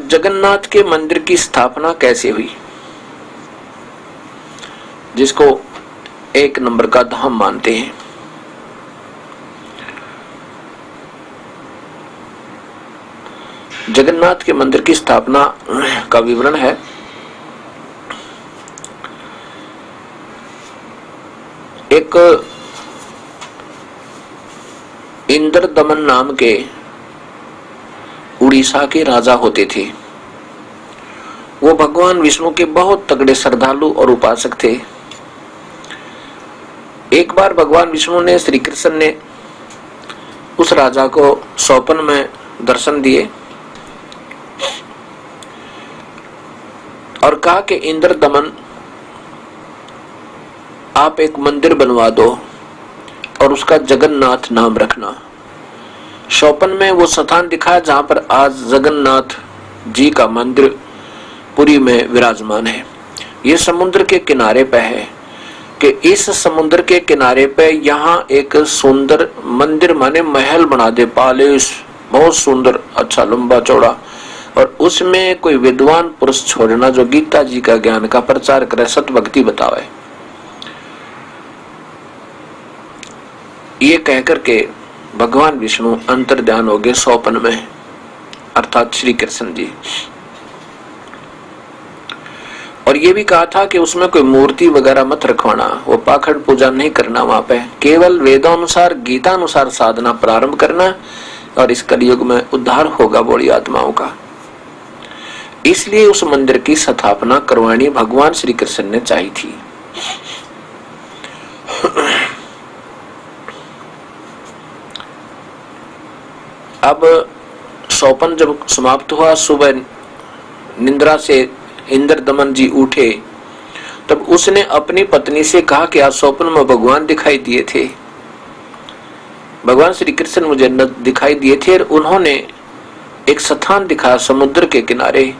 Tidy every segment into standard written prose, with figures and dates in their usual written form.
अब जगन्नाथ के मंदिर की स्थापना कैसे हुई, जिसको एक नंबर का धाम मानते हैं। जगन्नाथ के मंदिर की स्थापना का विवरण है। एक इंद्रदमन नाम के उड़ीसा के राजा होते थे। वो भगवान विष्णु के बहुत तगड़े श्रद्धालु और उपासक थे। एक बार भगवान विष्णु ने, श्री कृष्ण ने उस राजा को स्वप्न में दर्शन दिए और कहा कि इंद्रदमन, आप एक मंदिर बनवा दो और उसका जगन्नाथ नाम रखना। स्वप्न में वो स्थान दिखा जहां पर आज जगन्नाथ जी का मंदिर पुरी में विराजमान है। ये समुद्र के किनारे पे है कि इस समुद्र के किनारे पे यहाँ एक सुंदर मंदिर माने महल बना दे, पैलेस बहुत सुंदर, अच्छा लंबा चौड़ा, और उसमें कोई विद्वान पुरुष छोड़ना जो गीता जी का ज्ञान का प्रचार करे, सत भक्ति बतावे। ये कहकर के भगवान विष्णु अंतर्ध्यान हो गए स्वप्न में, अर्थात श्री कृष्ण जी। और ये भी कहा था कि उसमें कोई मूर्ति वगैरह मत रखवाना, वो पाखंड पूजा नहीं करना, वहां पे केवल वेदानुसार गीता अनुसार साधना प्रारंभ करना, और इस कलयुग में उद्धार होगा बड़ी आत्माओं का। इसलिए उस मंदिर की स्थापना करवानी भगवान श्री कृष्ण ने चाही थी। अब स्वप्न जब समाप्त हुआ, सुबह निंद्रा से इंद्रदमन जी उठे, तब उसने अपनी पत्नी से कहा कि आज स्वप्न में भगवान दिखाई दिए थे, भगवान श्री कृष्ण मुझे दिखाई दिए थे, और उन्होंने एक स्थान दिखाया समुद्र के किनारे।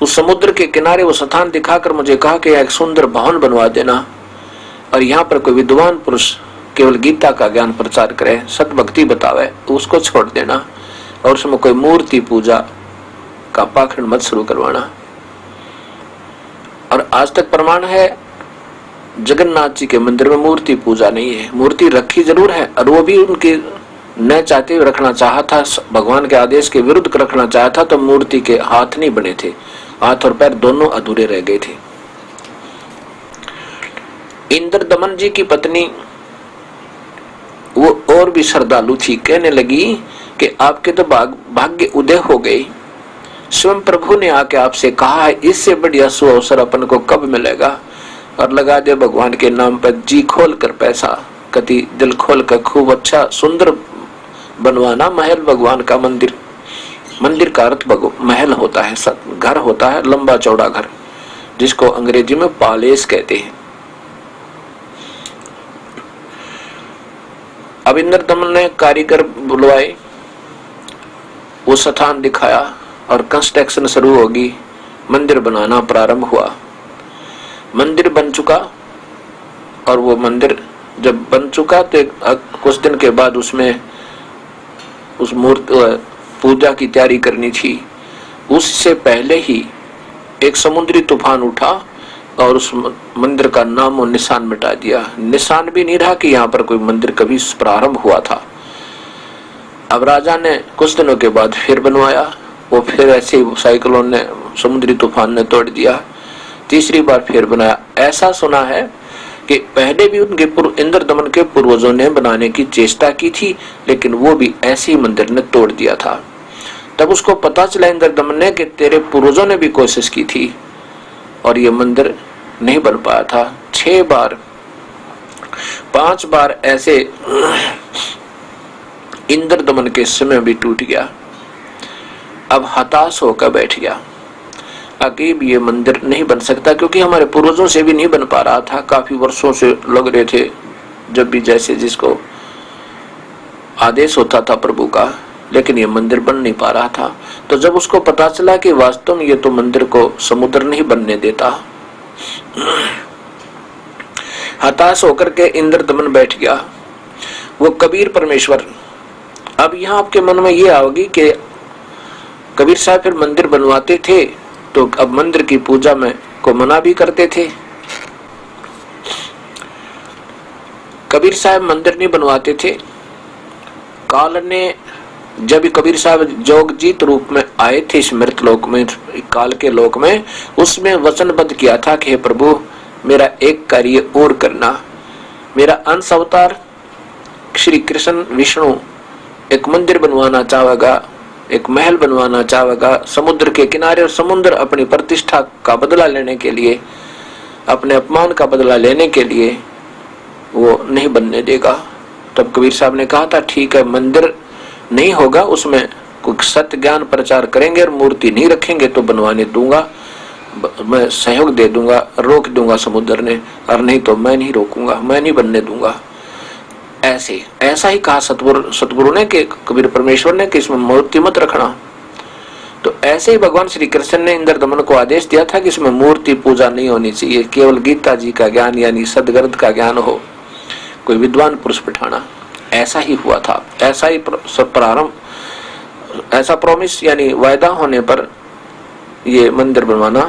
उस समुद्र के किनारे वो स्थान दिखाकर मुझे कहा कि एक सुंदर भवन बनवा देना, और यहाँ पर कोई विद्वान पुरुष केवल गीता का ज्ञान प्रचार करे, सतभक्ति बतावे, उसको छोड़ देना, और उसमें कोई मूर्ति पूजा का पाखंड मत शुरू करवाना। और आज तक प्रमाण है जगन्नाथ जी के मंदिर में मूर्ति पूजा नहीं है। मूर्ति रखी जरूर है, और वो भी उनके न चाहते हुए रखना चाहा था, भगवान के आदेश के विरुद्ध रखना चाहा था, तो मूर्ति के हाथ नहीं बने थे, हाथ और पैर दोनों अधूरे रह गए थे। इंद्रदमन जी की पत्नी वो और भी श्रद्धालु थी, कहने लगी कि आपके तो भाग्य उदय हो गए, स्वयं प्रभु ने आके आपसे कहा है, इससे बढ़िया सुअवसर अपन को कब मिलेगा, और लगा दे भगवान के नाम पर जी खोल कर पैसा, कति दिल खोल कर खूब अच्छा सुंदर बनवाना महल, भगवान का मंदिर। मंदिर का अर्थ महल होता है, घर होता है, लंबा चौड़ा घर, जिसको अंग्रेजी में पैलेस कहते हैं। अब इंद्रदमन ने कारीगर बुलवाए, वो स्थान दिखाया और कंस्ट्रक्शन शुरू होगी, मंदिर बनाना प्रारंभ हुआ। मंदिर बन चुका, और वो मंदिर जब बन चुका तो कुछ दिन के बाद उसमें उस मूर्ति पूजा की तैयारी करनी थी। उससे पहले ही एक समुद्री तूफान उठा और उस मंदिर का नाम और निशान मिटा दिया। निशान भी नहीं रहा कि यहाँ पर कोई मंदिर कभी प्रारंभ हुआ था। अब राजा ने कुछ दिनों के बाद फिर बनवाया, वो फिर ऐसे साइक्लोन ने, समुद्री तूफान ने तोड़ दिया। तीसरी बार फिर बनाया। ऐसा सुना है कि पहले भी उनके इंद्रदमन के पूर्वजों ने बनाने की चेष्टा की थी, लेकिन वो भी ऐसे ही मंदिर ने तोड़ दिया था। तब उसको पता चला इंद्रदमन ने कि तेरे पूर्वजों ने भी कोशिश की थी और ये मंदिर नहीं बन पाया था। 6 बार 5 बार ऐसे इंद्रदमन के समय भी टूट गया। अब हताश होकर बैठ गया, अकीब ये मंदिर नहीं बन सकता, क्योंकि हमारे पूर्वजों से भी नहीं बन पा रहा था। काफी वर्षों से लग रहे थे, जब भी जैसे जिसको आदेश होता था प्रभु का, लेकिन ये मंदिर बन नहीं पा रहा था। तो जब उसको पता चला कि वास्तव में ये तो मंदिर को समुद्र नहीं बनने देता, हताश होकर के इंद्रदमन बैठ गया। वो कबीर परमेश्वर। अब यहाँ आपके मन में ये आओगी कि कबीर साहब फिर मंदिर बनवाते थे तो अब मंदिर की पूजा में को मना भी करते थे। कबीर साहब मंदिर नहीं बनवाते थे। काल ने जब कबीर साहब जोगजीत रूप में आए थे इस मृत लोक में, काल के लोक में, उसमें वचनबद्ध किया था कि हे प्रभु मेरा एक कार्य और करना। मेरा अंश अवतार श्री कृष्ण विष्णु एक मंदिर बनवाना चाहेगा, एक महल बनवाना चाहेगा समुद्र के किनारे, और समुद्र अपनी प्रतिष्ठा का बदला लेने के लिए, अपने अपमान का बदला लेने के लिए वो नहीं बनने देगा। तब कबीर साहब ने कहा था ठीक है, मंदिर नहीं होगा, उसमें कुछ सत्य ज्ञान प्रचार करेंगे और मूर्ति नहीं रखेंगे तो बनवाने दूंगा, मैं सहयोग दे दूंगा, रोक दूंगा समुद्र ने, और नहीं तो मैं नहीं रोकूंगा, मैं नहीं बनने दूंगा। ऐसा ही कहा सतगुरु ने कि कबीर परमेश्वर ने कि इसमें मूर्ति मत रखना। तो ऐसे ही भगवान श्री कृष्ण ने इंद्र दमन को आदेश दिया था कि इसमें मूर्ति पूजा नहीं होनी चाहिए, केवल गीता जी का ज्ञान यानी सदग्रंथ का ज्ञान हो, कोई विद्वान पुरुष बिठाना। ऐसा ही हुआ था, ऐसा ही प्रारंभ, ऐसा प्रॉमिस यानी वायदा होने पर ये मंदिर बनवाना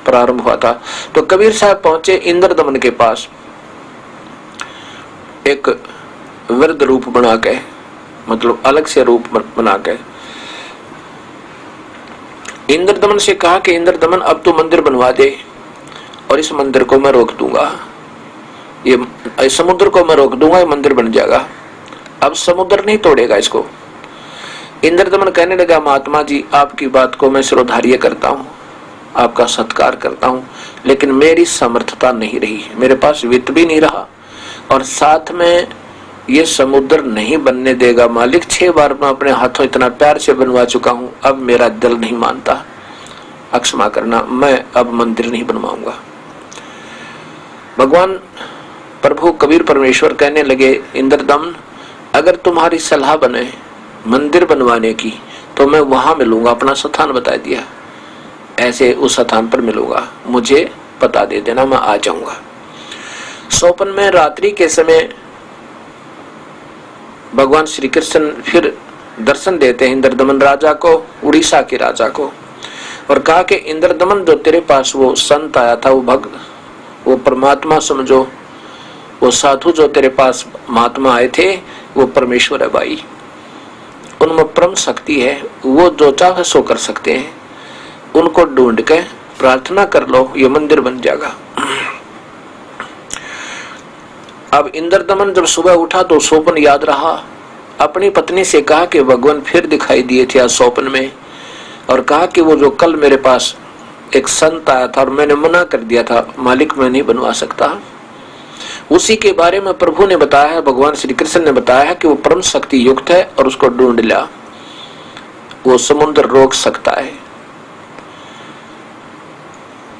प्रारंभ हुआ था। तो कबीर साहब पहुंचे इंद्र दमन के पास एक वृद्ध रूप बना के, मतलब अलग से रूप बना के इंद्र दमन से कहा कि इंद्र दमन अब तू मंदिर बनवा दे और इस मंदिर को मैं रोक दूंगा, ये समुद्र को मैं रोक दूंगा, ये मंदिर बन जाएगा। अब समुद्र नहीं तोड़ेगा इसको। इंद्र दमन कहने लगा महात्मा जी आपकी बात को मैं श्रद्धार्य करता हूँ, आपका सत्कार करता हूँ, लेकिन मेरी समर्थता नहीं रही, मेरे पास वित्त भी नहीं रहा, और साथ में ये समुद्र नहीं बनने देगा मालिक। 6 बार मैं अपने हाथों इतना प्यार से बनवा चुका हूँ, अब मेरा दिल नहीं मानता, क्षमा करना, मैं अब मंदिर नहीं बनवाऊंगा। भगवान प्रभु कबीर परमेश्वर कहने लगे इंद्रदमन अगर तुम्हारी सलाह बने मंदिर बनवाने की तो मैं वहां मिलूंगा, अपना स्थान बता दिया, ऐसे उस स्थान पर मिलूंगा, मुझे पता दे देना, मैं आ जाऊंगा। स्वप्न में रात्रि के समय भगवान श्री कृष्ण फिर दर्शन देते हैं इंद्रदमन राजा को, उड़ीसा के राजा को, और कहा कि इंद्रदमन जो तेरे पास वो संत आया था, वो भक्त, वो परमात्मा समझो, वो साधु जो तेरे पास महात्मा आए थे वो परमेश्वर है भाई, उनमें परम शक्ति है, वो जो चाहे सो कर सकते हैं, उनको ढूंढ के प्रार्थना कर लो, ये मंदिर बन जाएगा। अब इंद्रदमन जब सुबह उठा तो स्वप्न याद रहा, अपनी पत्नी से कहा कि भगवान फिर दिखाई दिए थे आज स्वप्न में, और कहा कि वो जो कल मेरे पास एक संत आया था और मैंने मना कर दिया था मालिक मैं नहीं बनवा सकता, उसी के बारे में प्रभु ने बताया है, भगवान श्री कृष्ण ने बताया है कि वो परम शक्ति युक्त है और उसको ढूंढ लिया, वो समुद्र रोक सकता है।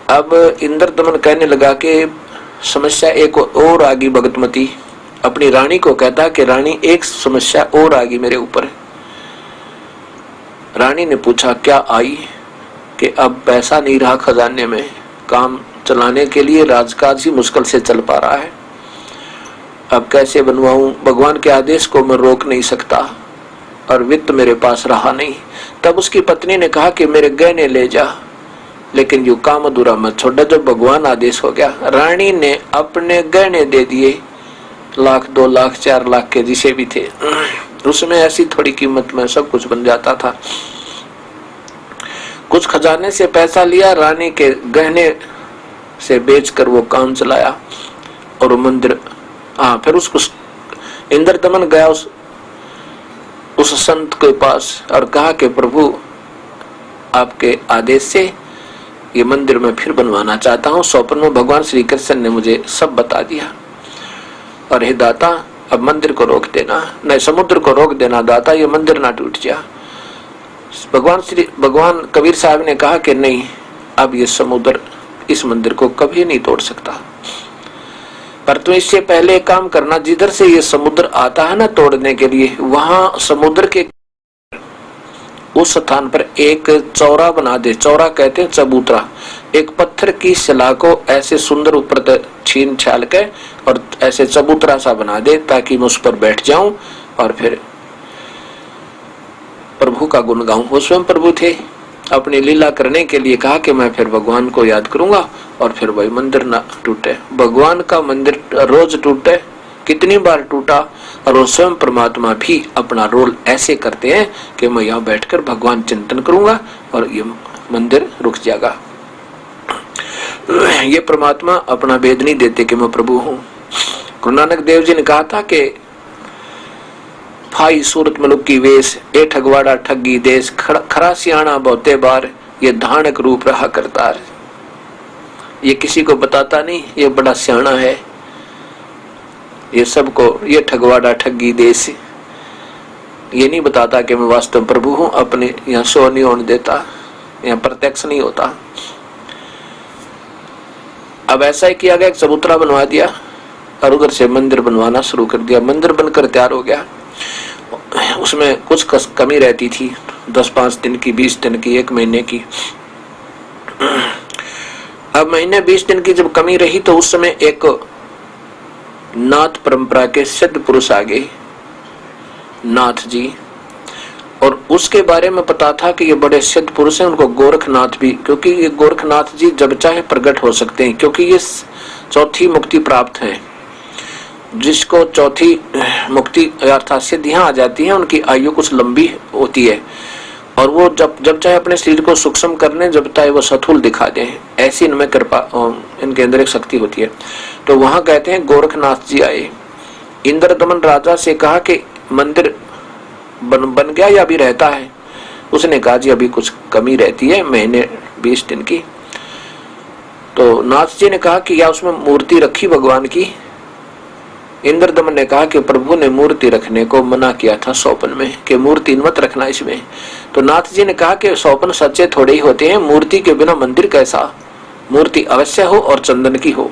अब इंद्रदमन कहने लगा कि समस्या एक और आ गई, भगतमती अपनी रानी को कहता कि रानी एक समस्या और आ गई मेरे ऊपर। रानी ने पूछा क्या आई, कि अब पैसा नहीं रहा खजाने में, काम चलाने के लिए राजकाज ही मुश्किल से चल पा रहा है, अब कैसे बनवाऊं, भगवान के आदेश को मैं रोक नहीं सकता और वित्त मेरे पास रहा नहीं। तब उसकी पत्नी ने कहा कि मेरे गहने ले जा, लेकिन यू काम अधूरा मत छोड़, जब भगवान आदेश हो गया। रानी ने अपने गहने दे दिए, 1 लाख 2 लाख 4 लाख के जिसे भी थे, उसमें ऐसी थोड़ी कीमत में सब कुछ बन जाता था। कुछ खजाने से पैसा लिया, रानी के गहने से बेचकर वो काम चलाया और मंदिर। फिर उसको इंद्रदमन गया उस संत के पास और कहा कि प्रभु आपके आदेश से ये मंदिर मैं फिर बनवाना चाहता हूँ, स्वप्न में भगवान श्री कृष्ण ने मुझे सब बता दिया, और हे दाता अब मंदिर को रोक देना, नहीं समुद्र को रोक देना दाता, ये मंदिर ना टूट जा। भगवान कबीर साहब ने कहा कि नहीं, अब ये समुद्र इस मंदिर को कभी नहीं तोड़ सकता, पर तो इससे पहले एक काम करना, जिधर से ये समुद्र आता है ना तोड़ने के लिए, वहां समुद्र के उस स्थान पर एक चौरा बना दे, चौरा कहते हैं चबूतरा, एक पत्थर की शिला को ऐसे सुंदर ऊपर छीन छाल के और ऐसे चबूतरा सा बना दे, ताकि मैं उस पर बैठ जाऊं और फिर प्रभु का गुण गाऊं। वो स्वयं प्रभु थे, अपनी लीला करने के लिए कहा कि मैं फिर भगवान को याद करूंगा, और फिर वही मंदिर ना टूटे। भगवान का मंदिर रोज टूटे, कितनी बार टूटा, और वो स्वयं परमात्मा भी अपना रोल ऐसे करते हैं कि मैं यहाँ बैठकर भगवान चिंतन करूंगा और ये मंदिर रुक जाएगा। ये परमात्मा अपना भेद नहीं देते कि मैं प्रभु हूं। गुरु नानक देव जी ने कहा था कि फाई सूरत मलुक की वेश, ए ठगवाड़ा ठगी देश, खरा सियाणा बहुते बार, ये धानक रूप रहा करतार। ये किसी को बताता नहीं, ये बड़ा सियाणा है, ये सबको, ये ठगवाड़ा ठगी देश, ये नहीं बताता कि मैं वास्तव प्रभु हूं। अपने यहाँ शो नहीं होने देता, यहाँ प्रत्यक्ष नहीं होता। अब ऐसा ही किया गया, एक चबूतरा बनवा दिया और उधर से मंदिर बनवाना शुरू कर दिया। मंदिर बनकर तैयार हो गया, उसमें कुछ कमी रहती थी, 10-5 दिन की, 20 दिन की, 1 महीने की। अब महीने 20 दिन की जब कमी रही तो उस समय एक नाथ परंपरा के सिद्ध पुरुष आ गए, नाथ जी, और उसके बारे में पता था कि ये बड़े सिद्ध पुरुष हैं। उनको गोरखनाथ भी, क्योंकि ये गोरखनाथ जी जब चाहे प्रकट हो सकते हैं, क्योंकि ये चौथी मुक्ति प्राप्त है। जिसको चौथी मुक्ति अर्थात सिद्धियां आ जाती हैं, उनकी आयु कुछ लंबी होती है, और वो जब चाहे अपने शरीर को सूक्ष्म करने, जब चाहे वो सथूल दिखा दें, ऐसी इनमें कृपा, इनके अंदर एक शक्ति होती है। तो वहां कहते हैं गोरखनाथ जी आए, इंद्रदमन राजा से कहा कि मंदिर बन गया या अभी रहता है? उसने कहा जी अभी कुछ कमी रहती है, महीने 20 दिन की। तो नाथ जी ने कहा कि या उसमें मूर्ति रखी भगवान की? इंद्रदमन ने कहा कि प्रभु ने मूर्ति रखने को मना किया था स्वप्न में, कि मूर्ति मत रखना इसमें। तो नाथ जी ने कहा कि स्वप्न सच्चे थोड़े ही होते हैं, मूर्ति के बिना मंदिर कैसा? मूर्ति अवश्य हो और चंदन की हो।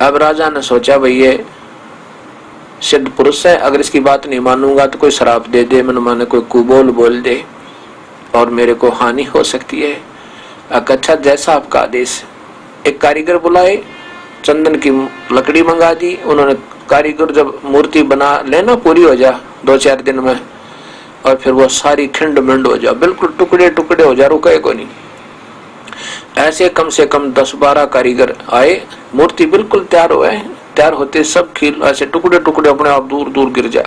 अब राजा ने सोचा भाई ये सिद्ध पुरुष है, अगर इसकी बात नहीं मानूंगा तो कोई श्राप दे दे, मन माने कोई कुबोल बोल दे और मेरे को हानि हो सकती है। अच्छा जैसा आपका आदेश। एक कारीगर बुलाए, चंदन की लकड़ी मंगा दी उन्होंने। कारीगर जब मूर्ति बना लेना पूरी हो जा 2-4 दिन में, और फिर वो सारी खिंड मिंड हो जा, बिल्कुल टुकड़े टुकड़े हो जा, रुके को नहीं। ऐसे कम से कम 10-12 कारीगर आए, मूर्ति बिल्कुल तैयार हुए, तैयार होते सब खील ऐसे टुकड़े टुकड़े अपने आप दूर दूर गिर जा।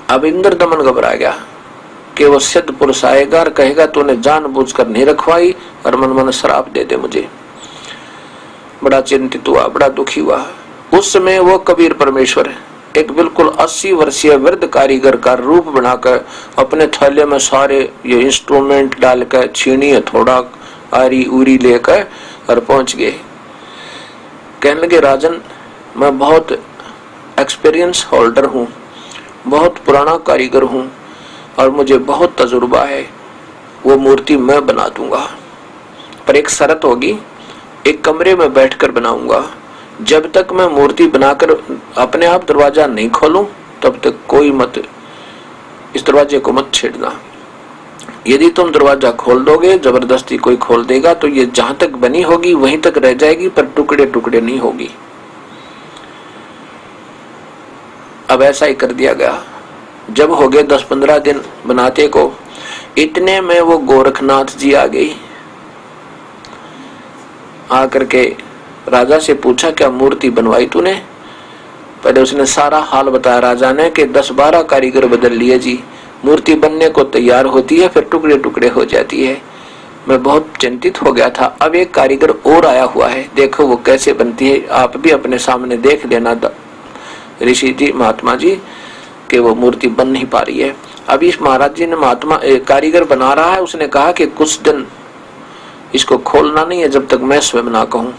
अब इंद्रदमन घबरा गया कि वो सिद्ध पुरुष आएगा और कहेगा तूने जानबूझकर नहीं रखवाई और मन मन श्राप दे दे मुझे। बड़ा चिंतित हुआ, बड़ा दुखी हुआ। उस समय वो कबीर परमेश्वर एक बिल्कुल 80 वर्षीय वृद्ध कारीगर का रूप बनाकर अपने थैले में सारे ये इंस्ट्रूमेंट डालकर, छीनी हथौड़ा आरी उरी लेकर और पहुंच गए। कहने लगे राजन मैं बहुत एक्सपीरियंस होल्डर हूँ, बहुत पुराना कारीगर हूँ और मुझे बहुत तजुर्बा है, वो मूर्ति मैं बना दूंगा, पर एक शर्त होगी, एक कमरे में बैठकर बनाऊंगा। जब तक मैं मूर्ति बनाकर अपने आप दरवाजा नहीं खोलूं तब तक कोई मत इस दरवाजे को मत छेड़ना। यदि तुम दरवाजा खोल दोगे, जबरदस्ती कोई खोल देगा तो ये जहां तक बनी होगी वहीं तक रह जाएगी, पर टुकड़े टुकड़े नहीं होगी। अब ऐसा ही कर दिया गया। जब हो गए 10-15 दिन बनाते को, इतने में वो गोरखनाथ जी आ गई। आकर के राजा से पूछा क्या मूर्ति बनवाई तूने? पहले उसने सारा हाल बताया राजा ने कि 10-12 कारीगर बदल लिए जी, मूर्ति बनने को तैयार होती है फिर टुकड़े टुकड़े हो जाती है। मैं बहुत चिंतित हो गया था। अब एक कारीगर और आया हुआ है, देखो वो कैसे बनती है, आप भी अपने सामने देख लेना ऋषि जी, महात्मा जी, कि वो मूर्ति बन नहीं पा रही है। अभी इस महाराज जी ने महात्मा कारीगर बना रहा है, उसने कहा कि कुछ दिन इसको खोलना नहीं है जब तक मैं स्वयं ना कहूं।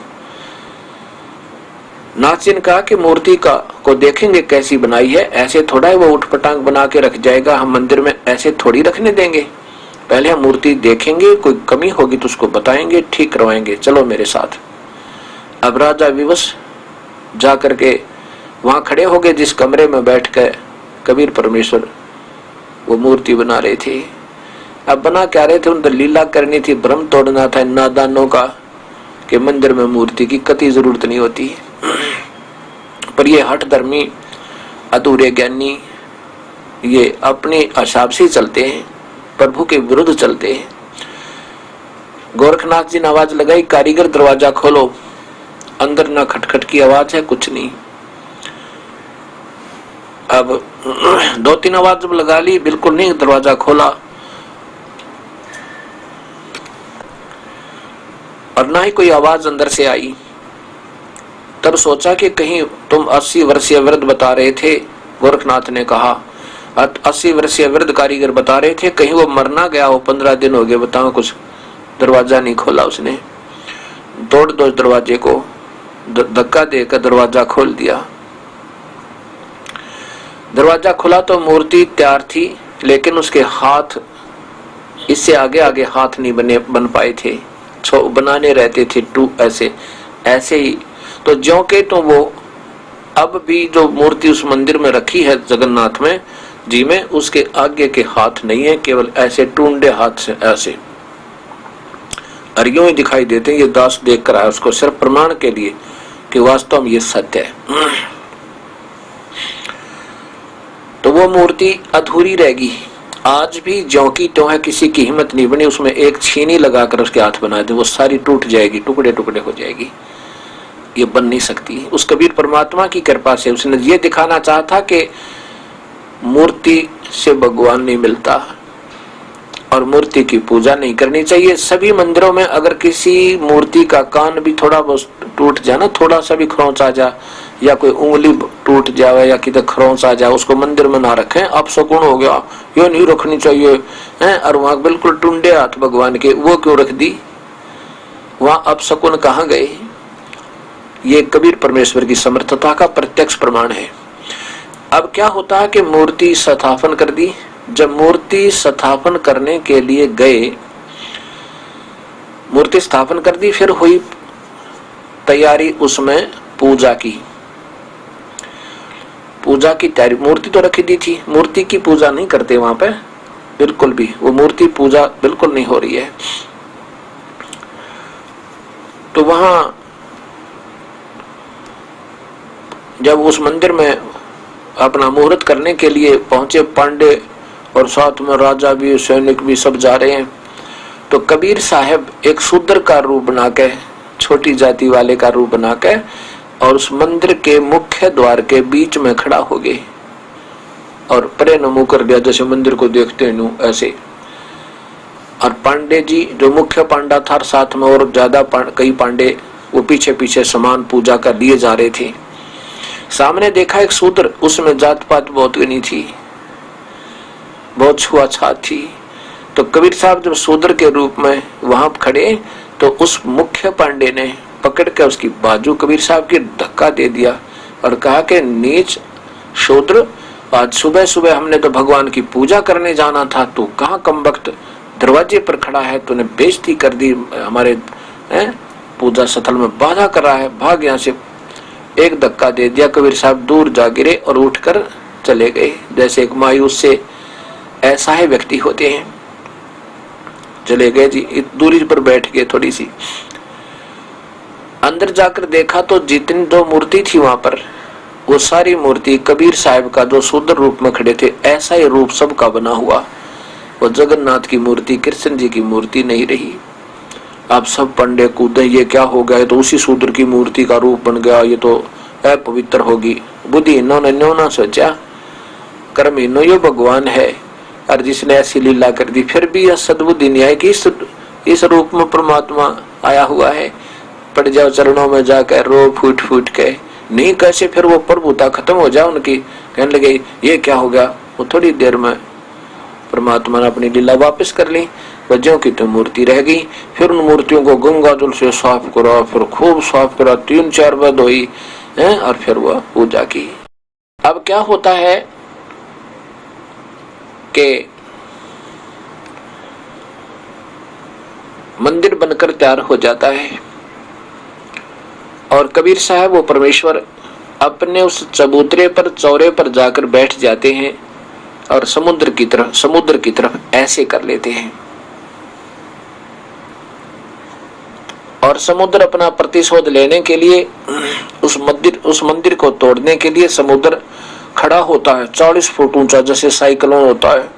नाथ जी ने कहा कि मूर्ति को देखेंगे कैसी बनाई है, ऐसे थोड़ा है वो उठपटांग बना के रख जाएगा, हम मंदिर में ऐसे थोड़ी रखने देंगे, पहले हम मूर्ति देखेंगे, कोई कमी होगी तो उसको बताएंगे, ठीक करवाएंगे, चलो मेरे साथ। अब राजा विवश जा करके वहां खड़े हो गए जिस कमरे में बैठ कर कबीर परमेश्वर वो मूर्ति बना रहे थे। अब बना क्या रहे थे, उनकी लीला करनी थी, भ्रम तोड़ना था नादानों का कि मंदिर में मूर्ति की कतई जरूरत नहीं होती। पर ये हठ धर्मी अधूरे ज्ञानी ये अपने हिसाब से चलते हैं, प्रभु के विरुद्ध चलते हैं। गोरखनाथ जी ने आवाज लगाई, कारीगर दरवाजा खोलो। अंदर ना खटखट की आवाज है, कुछ नहीं। अब 2-3 आवाज जब लगा ली, बिल्कुल नहीं दरवाजा खोला, और ना ही कोई आवाज अंदर से आई। तब सोचा कि कहीं तुम 80 वर्षीय वृद्ध बता रहे थे, गोरखनाथ ने कहा 80 वर्षीय वृद्ध कारीगर बता रहे थे, कहीं वो मरना गया हो, 15 दिन हो गए, बताओ कुछ दरवाजा नहीं खोला उसने। तोड़ दो दरवाजे को, धक्का देकर दरवाजा खोल दिया। दरवाजा खुला तो मूर्ति तैयार थी, लेकिन उसके हाथ इससे आगे आगे हाथ नहीं बन पाए थे, बनाने रहते थे टू ऐसे ही। तो ज्यों के तो वो अब भी जो मूर्ति उस मंदिर में रखी है जगन्नाथ में जी में, उसके आगे के हाथ नहीं है, केवल ऐसे टूंडे हाथ से ऐसे अरियों ही दिखाई देते हैं। ये दास देख कर आया उसको सिर्फ प्रमाण के लिए कि वास्तव में ये सत्य है। तो वो मूर्ति अधूरी रहेगी, आज भी ज्यों की त्यों है, किसी की हिम्मत नहीं बनी उसमें एक छीनी लगाकर उसके हाथ बना दे, वो सारी टूट जाएगी, टुकड़े टुकड़े हो जाएगी, ये बन नहीं सकती। उस कबीर परमात्मा की कृपा से उसने ये दिखाना चाहा था कि मूर्ति से भगवान नहीं मिलता और मूर्ति की पूजा नहीं करनी चाहिए। सभी मंदिरों में अगर किसी मूर्ति का कान भी थोड़ा बहुत टूट जाए ना, थोड़ा सा भी खरोंच आ जा, या कोई उंगली टूट जाए या किधर खरोंच आ जाए, उसको मंदिर में ना रखें, अब शकुन हो गया, ये नहीं रखनी चाहिए हैं। और वहां बिल्कुल टुंडे हाथ भगवान के, वो क्यों रख दी, वहां अब शकुन कहाँ गए। ये कबीर परमेश्वर की समर्थता का प्रत्यक्ष प्रमाण है। अब क्या होता है कि मूर्ति स्थापन कर दी। जब मूर्ति स्थापन करने के लिए गए, मूर्ति स्थापन कर दी, फिर हुई तैयारी उसमें पूजा की तैयारी। मूर्ति तो रखी दी थी, मूर्ति की पूजा नहीं करते वहां पे बिल्कुल भी, वो मूर्ति पूजा बिल्कुल नहीं हो रही है। तो वहां जब उस मंदिर में अपना मुहूर्त करने के लिए पहुंचे पांडे, और साथ में राजा भी, सैनिक भी, सब जा रहे हैं, तो कबीर साहब एक शूद्र का रूप बना के, छोटी जाति वाले का रूप बना के, और उस मंदिर के मुख्य द्वार के बीच में खड़ा हो गए और परे नमो कर दिया, जैसे मंदिर को देखते हैं ऐसे। और पांडे जी जो मुख्य पांडा था, साथ में और ज्यादा कई पांडे, वो पीछे पीछे समान पूजा कर लिए जा रहे थे। सामने देखा एक शूद्र, उसमें जात पात बहुत नहीं थी, बहुत छुआछात थी। तो कबीर साहब जब शूद्र के रूप में वहां खड़े, तो उस मुख्य पांडे ने पकड़ के उसकी बाजू कबीर साहब की धक्का दे दिया और कहा कि नीच शूद्र, आज सुबह सुबह हमने तो भगवान की पूजा करने जाना था, तू कहाँ कमबख्त दरवाजे पर खड़ा है, तूने बेइज्जती कर दी, हमारे पूजा स्थल में बाधा कर रहा है, भाग यहाँ से। एक धक्का दे दिया, कबीर साहब दूर जा गिरे और उठकर चले गए। जैसे एक मायूस से ऐसा ही व्यक्ति होते हैं, चले गए जी, दूरी पर बैठ गए थोड़ी सी। अंदर जाकर देखा तो जितनी दो मूर्ति थी वहां पर, वो सारी मूर्ति कबीर साहब का जो शूद्र रूप में खड़े थे, ऐसा ही रूप सबका बना हुआ। वो जगन्नाथ की मूर्ति, कृष्ण जी की मूर्ति नहीं रही। आप सब पंडे कूदे, ये क्या हो गया, तो उसी शूद्र की मूर्ति का रूप बन गया, ये तो अपवित्र होगी। बुद्धि इन्होंने न्यो ना सोचा, कर्म इन्हों यो भगवान है, और जिसने ऐसी लीला कर दी, फिर भी यह सद्बुद्धि नहीं आई कि इस रूप में परमात्मा आया हुआ है। पड़ जाओ चरणों में जाकर रो फूट फूट के, नहीं कैसे फिर वो प्रभुता खत्म हो जाए उनकी, कहने लगे ये क्या हो गया। वो थोड़ी देर में परमात्मा ने अपनी लीला वापस कर ली, वजहों की तो मूर्ति रह गई। फिर उन मूर्तियों को गंगा जल से साफ करा, फिर खूब साफ करा, 3-4 बार धोई और फिर वह पूजा की। अब क्या होता है कि मंदिर बनकर तैयार हो जाता है और कबीर साहब वो परमेश्वर अपने उस चबूतरे पर, चौरे पर जाकर बैठ जाते हैं और समुद्र की तरफ ऐसे कर लेते हैं। और समुद्र अपना प्रतिशोध लेने के लिए, उस मंदिर को तोड़ने के लिए समुद्र खड़ा होता है 40 फुट ऊंचा, जैसे साइक्लोन होता है,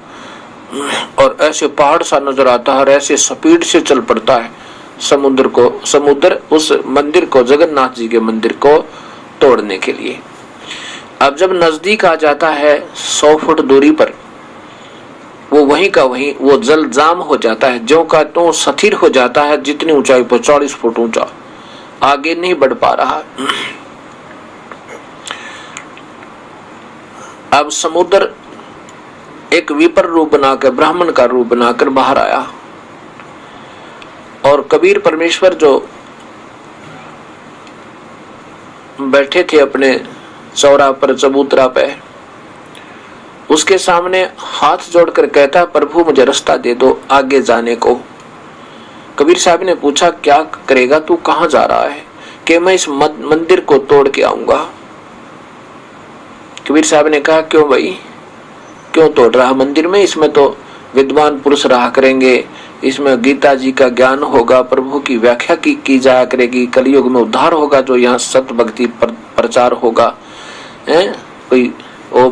और ऐसे पहाड़ सा नजर आता है और ऐसे स्पीड से चल पड़ता है समुद्र उस मंदिर को, जगन्नाथ जी के मंदिर को तोड़ने के लिए। अब जब नजदीक आ जाता है 100 फुट दूरी पर, वो वहीं का वहीं वो जल जाम हो जाता है, ज्यों का त्यों स्थिर हो जाता है। जितनी ऊंचाई पर 40 फुट ऊंचा, आगे नहीं बढ़ पा रहा। अब समुद्र एक विपर रूप बनाकर, ब्राह्मण का रूप बनाकर बाहर आया, और कबीर परमेश्वर जो बैठे थे अपने चौरा पर, चबूतरा पे, उसके सामने हाथ जोड़कर कहता, प्रभु मुझे रास्ता दे दो आगे जाने को। कबीर साहब ने पूछा, क्या करेगा तू, कहां जा रहा है? कि मैं इस मंदिर को तोड़ के आऊंगा। कबीर साहब ने कहा, क्यों भाई, क्यों तोड़ रहा मंदिर में? इसमें तो विद्वान पुरुष रहा करेंगे, इसमें गीता जी का ज्ञान होगा, प्रभु की व्याख्या की जाया करेगी, कलयुग में उद्धार होगा, जो यहाँ सत्य भक्ति प्रचार होगा, कोई वो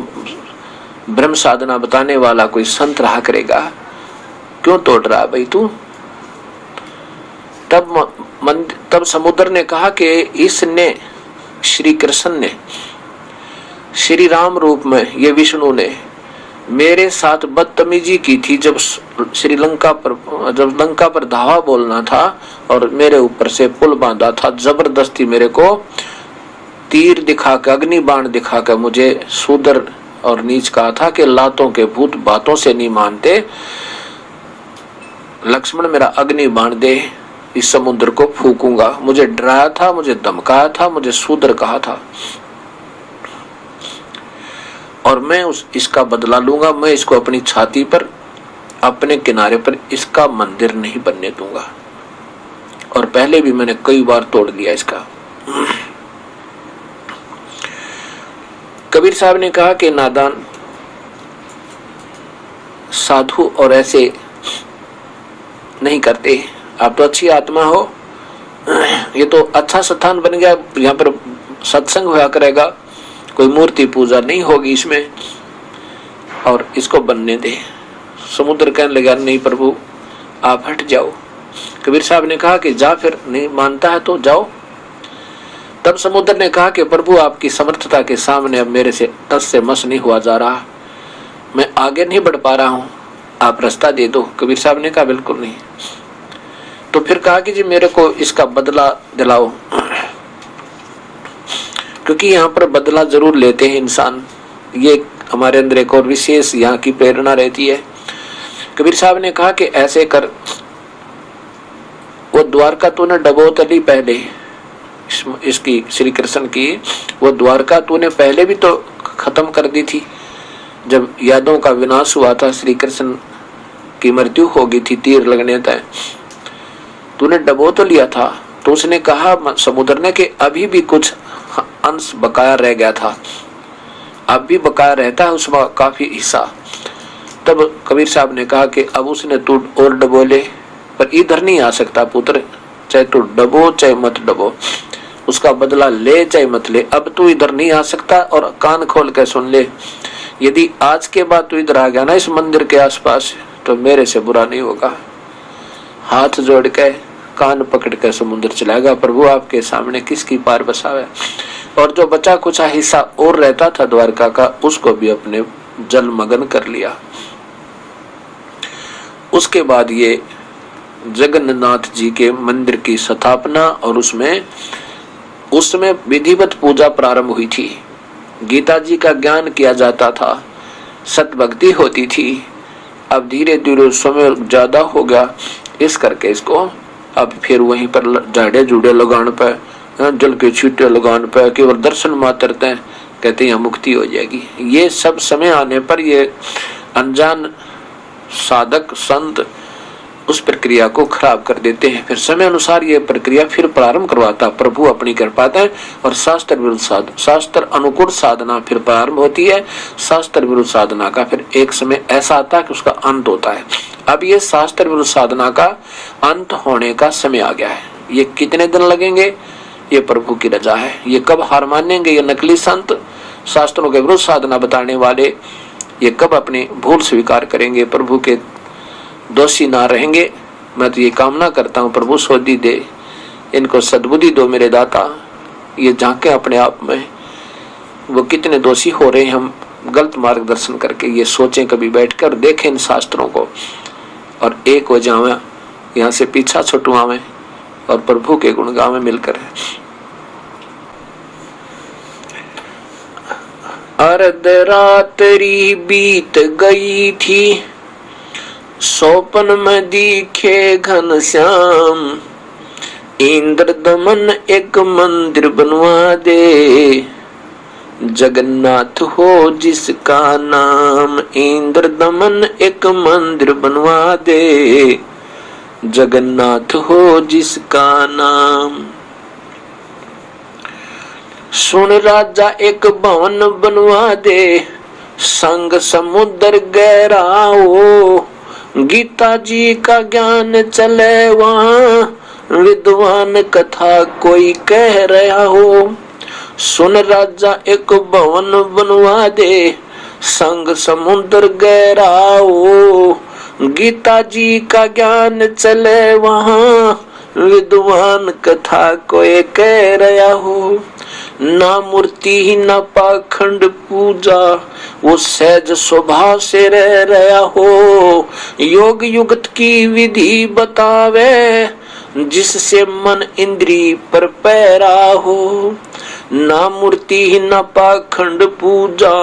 ब्रह्म साधना बताने वाला कोई संत रहा करेगा, क्यों तोड़ रहा भाई तू? तब समुद्र ने कहा कि इसने, श्री कृष्ण ने, श्री राम रूप में, ये विष्णु ने मेरे साथ बदतमीजी की थी जब लंका पर धावा बोलना था और मेरे ऊपर से पुल बांधा था। जबरदस्ती मेरे को तीर दिखाकर, अग्नि बाण दिखाकर मुझे शूद्र और नीच कहा था कि लातों के भूत बातों से नहीं मानते। लक्ष्मण मेरा अग्नि बाण दे, इस समुद्र को फूकूंगा। मुझे डराया था, मुझे धमकाया था, मुझे शूद्र कहा था, और मैं इसका बदला लूंगा। मैं इसको अपनी छाती पर, अपने किनारे पर इसका मंदिर नहीं बनने दूंगा। और पहले भी मैंने कई बार तोड़ दिया इसका। कबीर साहब ने कहा कि नादान साधु और ऐसे नहीं करते, आप तो अच्छी आत्मा हो, ये तो अच्छा स्थान बन गया, यहाँ पर सत्संग हुआ करेगा, कोई मूर्ति पूजा नहीं होगी इसमें, और इसको बनने दे। समुद्र कहने लगा, नहीं प्रभु आप हट जाओ। कबीर साहब ने कहा कि जा, फिर नहीं मानता है तो जाओ। तब समुद्र ने कहा कि प्रभु आपकी समर्थता के सामने अब मेरे से टस से मस नहीं हुआ जा रहा, मैं आगे नहीं बढ़ पा रहा हूं, आप रास्ता दे दो। कबीर साहब ने कहा बिल्कुल नहीं। तो फिर कहा कि जी मेरे को इसका बदला दिलाओ, क्योंकि यहाँ पर बदला जरूर लेते हैं इंसान, ये हमारे अंदर एक और विशेष यहाँ की प्रेरणा रहती है। कबीर साहब ने कहा कि ऐसे कर, वो द्वारका तूने डबोत ली पहले, इसकी श्री कृष्ण की वो द्वारका तूने पहले भी तो खत्म कर दी थी। जब यादों का विनाश हुआ था, श्री कृष्ण की मृत्यु हो गई थी तीर लगने तक, तूने डबो तो लिया था। तो उसने कहा समुद्र ने कि अभी भी कुछ अंश बकाया रह गया था, अब भी बकाया रहता है उसमें काफी हिस्सा। तब कबीर साहब ने कहा कि अब उसने तू और डबो ले, पर इधर नहीं आ सकता पुत्र, चाहे तू डबो चाहे मत डबो, उसका बदला ले चाहे मत ले, अब तू इधर नहीं आ सकता। और कान खोल के सुन ले, यदि आज के बाद तू इधर आ गया ना इस मंदिर के आसपास, तो मेरे से बुरा नहीं होगा। हाथ जोड़ के कान पकड़ के समुद्र चलाएगा, प्रभु आपके सामने किसकी पार बसावे। और जो बचा कुछ हिस्सा और रहता था द्वारका का, उसको भी अपने जल मगन कर लिया। उसके बाद ये जगन्नाथ जी के मंदिर की स्थापना, और उसमें विधिवत पूजा प्रारंभ हुई थी। गीता जी का ज्ञान किया जाता था, सत भक्ति होती थी। अब धीरे धीरे समय ज्यादा हो गया, इस करके इसको अब फिर वहीं पर झाड़े जूड़े लगान पे, जल के छींटे लगान पे, केवल दर्शन मात्र तय कहते हैं मुक्ति हो जाएगी। ये सब समय आने पर ये अनजान साधक संत उस प्रक्रिया को खराब कर देते हैं। फिर समय अनुसार ये प्रक्रिया फिर प्रारंभ करवाता प्रभु अपनी कृपा है, और शास्त्र विरुद्ध शास्त्र अनुकूल साधना फिर प्रारंभ होती है। शास्त्र विरुद्ध साधना का फिर एक समय ऐसा आता है कि उसका अंत होता है। अब ये शास्त्र विरुद्ध साधना का अंत होने का समय आ गया है। ये कितने दिन लगेंगे, ये प्रभु की रजा है। ये कब हार मानेंगे ये नकली संत, शास्त्रों के विरुद्ध साधना बताने वाले ये कब अपनी भूल स्वीकार करेंगे, प्रभु के दोषी ना रहेंगे। मैं तो ये कामना करता हूँ प्रभु सोधी दे, इनको सद्बुद्धि दो मेरे दाता, ये झांके अपने आप में वो कितने दोषी हो रहे हैं हम गलत मार्गदर्शन करके। ये सोचें, कभी बैठकर देखें इन शास्त्रों को और एक हो जावे, यहाँ से पीछा छुटवावे और प्रभु के गुण गावे मिलकर। अर्धरात्रि बीत गई थी, स्वप्न में दिखे घनश्याम, इंद्र दमन एक मंदिर बनवा दे, जगन्नाथ हो जिसका नाम। इंद्र दमन एक मंदिर बनवा दे, जगन्नाथ हो जिसका नाम। सुन राजा एक भवन बनवा दे, संग समुद्र गहरा हो, गीता जी का ज्ञान चले वहाँ, विद्वान कथा कोई कह रहा हो। सुन राजा एक भवन बनवा दे, संग समुद्र गहरा हो, गीता जी का ज्ञान चले वहाँ, विद्वान कथा कोई कह रहा हो। ना मूर्ति ही ना पाखंड पूजा, वो सहज स्वभाव से रह रहा हो, योग युक्त की विधि बतावे, जिससे मन इंद्री पर पैरा हो। ना मूर्ति ही ना पाखंड पूजा,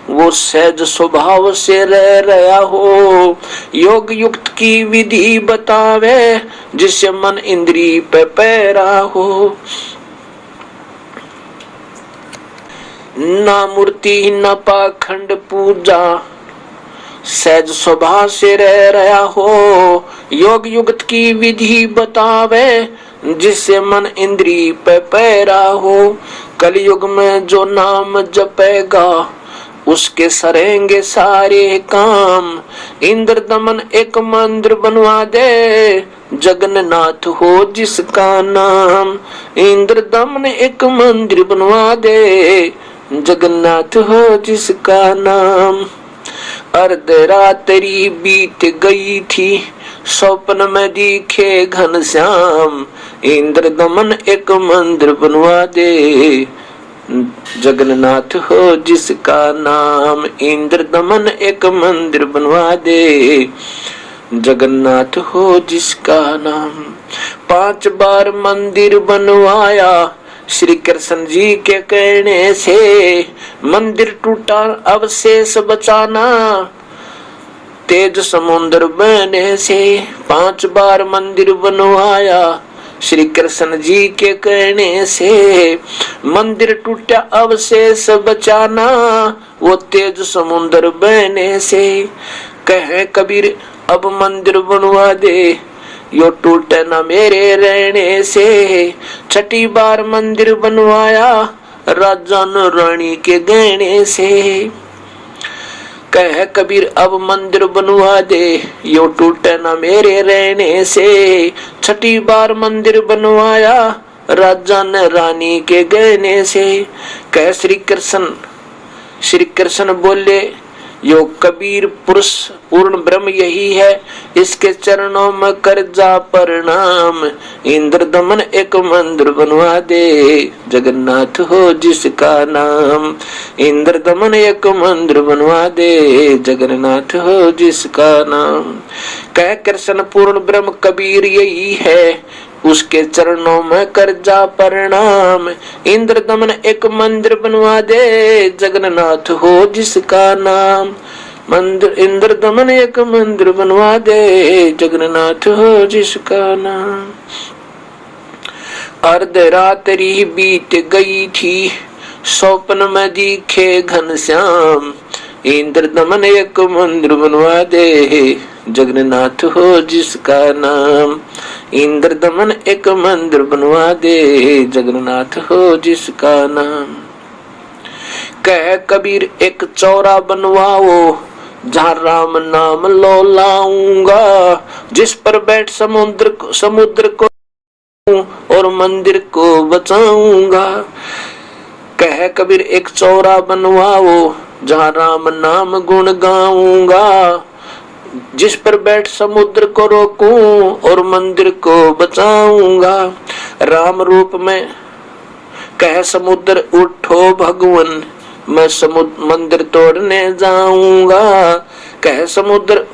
वो सहज स्वभाव से रह रहा हो, योग युक्त की विधि बतावे, जिससे मन इंद्री पे पैरा हो। ना मूर्ति न पाखंड पूजा, सहज स्वभाव से रह रहा हो, योग युक्त की विधि बतावे, जिससे मन इंद्री पे पैरा हो। कलयुग में जो नाम जपेगा, उसके सरेंगे सारे काम। इंद्र दमन एक मंदिर बनवा दे, जगन्नाथ हो जिसका नाम। इंद्र दमन एक मंदिर बनवा दे, जगन्नाथ हो जिसका नाम। अर्धरात्रि बीत गई थी, स्वप्न में दिखे घनश्याम, इंद्र दमन एक मंदिर बनवा दे, जगन्नाथ हो जिसका नाम। इंद्र दमन एक मंदिर बनवा दे, जगन्नाथ हो जिसका नाम। 5 बार मंदिर बनवाया, श्री कृष्ण जी के कहने से, मंदिर टूटा अवशेष बचाना, तेज समुद्र बहने से। 5 बार मंदिर बनवाया, श्री कृष्ण जी के कहने से, मंदिर टूटा अवशेष बचाना, वो तेज समुद्र बहने से। कहे कबीर अब मंदिर बनवा दे, यो टूटे न मेरे रहने से। 6ठी बार मंदिर बनवाया, राजा न रानी के गहने से। कह कबीर अब मंदिर बनवा दे, यो टूटे न मेरे रहने से। 6ठी बार मंदिर बनवाया, राजा न रानी के गहने से। कह श्री कृष्ण बोले, यो कबीर पुरुष पूर्ण ब्रह्म यही है, इसके चरणों में कर जा प्रणाम। इंद्र दमन एक मंदिर बनवा दे, जगन्नाथ हो जिसका नाम। इंद्र दमन एक मंदिर बनवा दे, जगन्नाथ हो जिसका नाम। कह कृष्ण पूर्ण ब्रह्म कबीर यही है, उसके चरणों में कर जा प्रणाम। इंद्र दमन एक मंदिर बनवा दे, जगन्नाथ हो जिसका नाम। मंदिर इंद्र दमन एक मंदिर बनवा दे, जगन्नाथ हो जिसका नाम। अर्धरात्रि बीत गई थी, स्वप्न में दिखे घनश्याम। इंद्र दमन एक मंदिर बनवा दे, जगन्नाथ हो जिसका नाम। इंद्र दमन एक मंदिर बनवा दे, जगन्नाथ हो जिसका नाम। कह कबीर एक चौरा बनवाओ, जहाँ राम नाम लो लाऊंगा। जिस पर बैठ समुद्र को और मंदिर को बचाऊंगा। कह कबीर एक चौरा बनवाओ, जहाँ राम नाम गुण गाऊंगा। जिस पर बैठ समुद्र को रोकूं और मंदिर को बचाऊंगा। राम रूप में कह समुद्र उठो भगवन, मैं समुद्र मंदिर तोड़ने जाऊंगा। कह समुद्र